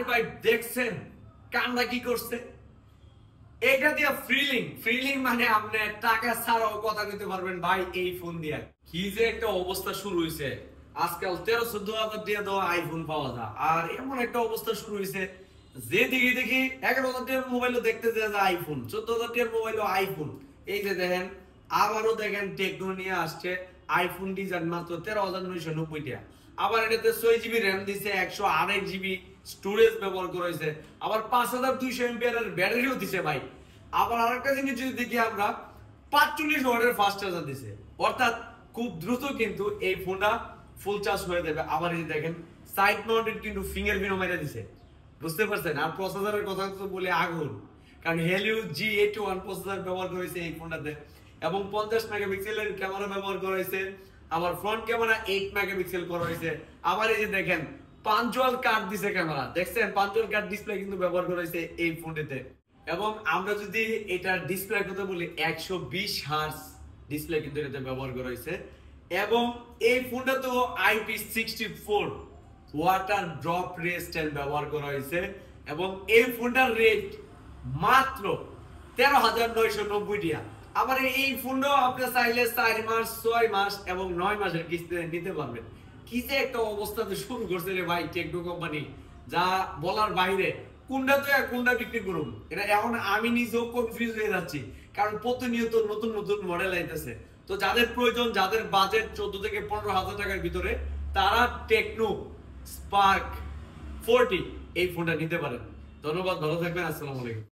ভাই দেখছেন কামরা কি করছে? এটা দিয়া ফ্রিলিং মানে আপনি টাকা ছাড়াও কথা কইতে পারবেন ভাই এই ফোন দিয়া। কি যে একটা অবস্থা শুরু হইছে, আজকাল 13-14 হাজার দিয়ে দেওয়া আইফোন পাওয়া যায়। আর এমন একটা অবস্থা শুরু হইছে যে দেখি 11 হাজার টাকার মোবাইলও দেখতে যায় আইফোন, 14 হাজার টাকার মোবাইলও আইফোন। এই যে দেখেন আবারও দেখেন টেকনো নিয়ে আসছে আইফোন ডিজাইন মাত্র 13,990 টাকা। আবার এটাতে 6GB র্যাম দিছে, 128GB স্টোরেজ ব্যবহার করা হয়েছে, আবার 5200 এমপিআর ব্যাটারিও দিছে ভাই। আবার আরেকটা জিনিস যদি দেখি আমরা 45 ওয়াটের ফাস্ট চার্জার দিছে, অর্থাৎ খুব দ্রুত কিন্তু এই ফোনটা ফুল চার্জ হয়ে যাবে। আবার এই দেখেন সাইড মাউন্টেড কিন্তু ফিঙ্গারপ্রিন্টও মেরে দিছে, বুঝতে পারছেন? আর প্রসেসরের কথা তো বলে আগুন, কারণ Helio G81 প্রসেসর ব্যবহার করেছে এই ফোনটাতে এবং 50 মেগাপিক্সেলের ক্যামেরা ব্যবহার করা হয়েছে। আবার ফ্রন্ট ক্যামেরা 8 মেগাপিক্সেল করা হয়েছে। আবার এই যে দেখেন পাঞ্চুয়াল কাট দিছে ক্যামেরা, দেখছেন পাঞ্চুয়াল কাট ডিসপ্লে কিন্তু ব্যবহার করা হয়েছে এই ফোনটিতে। এবং আমরা যদি এটার ডিসপ্লে কথা বলি 120 হার্জ ডিসপ্লে কিন্তু এটাতে ব্যবহার করা হয়েছে। এবং এই ফোনটা তো IP64 ওয়াটার ড্রপ রেজিস্ট্যান্ট ব্যবহার করা হয়েছে এবং এই ফোনটার রেট মাত্র 13,990 টাকা। আবার এই ফোনটাও আপনি চাইলে 4 মাস 6 মাস এবং 9 মাসের কিস্তিতে নিতে পারবেন। কি যে একটা অবস্থাতে শুরু করছে রে ভাই টেকনো কোম্পানি, যা বলার বাইরে। কোনটা বিক্রি করুন এটা এখন আমি নিজেও কনফিউজ হয়ে যাচ্ছি, কারণ প্রতিনিয়ত নতুন নতুন মডেল আইতেছে। তো যাদের প্রয়োজন, যাদের বাজেট 14 থেকে 15,000 টাকার ভিতরে, তারা টেকনো স্পার্ক 40 এই ফোনটা নিতে পারেন। ধন্যবাদ, ভালো থাকবেন, আসসালামু আলাইকুম।